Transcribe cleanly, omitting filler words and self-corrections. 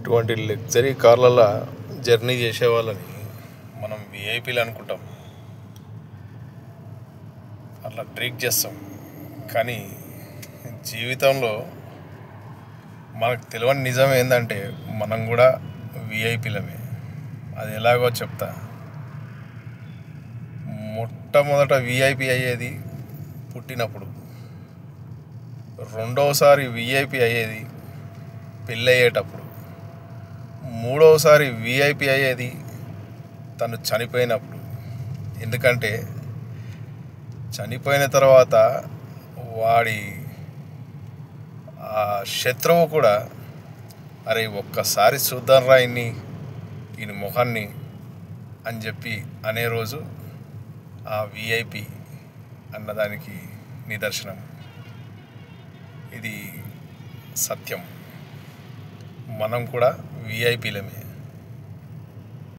ఇటువంటి లగ్జరీ కార్లలో జర్నీ చేసే వాళ్ళని మనం విఐపీలు అనుకుంటాం, అట్లా ట్రీట్ చేస్తాం. కానీ జీవితంలో మనకు తెలియని నిజం ఏంటంటే మనం కూడా విఐపీలమే. అది ఎలాగో చెప్తా. మొట్టమొదట విఐపీ అయ్యేది పుట్టినప్పుడు, రెండవసారి విఐపీ అయ్యేది పెళ్ళయ్యేటప్పుడు, మూడవసారి విఐపీ అయ్యేది తను చనిపోయినప్పుడు. ఎందుకంటే చనిపోయిన తర్వాత వాడి ఆ శత్రువు కూడా అరే ఒక్కసారి చూద్దాంరా ఈయన ముఖాన్ని అని చెప్పి అనే రోజు ఆ విఐపి అన్నదానికి నిదర్శనం. ఇది సత్యం. మనం కూడా విఐపీలమే.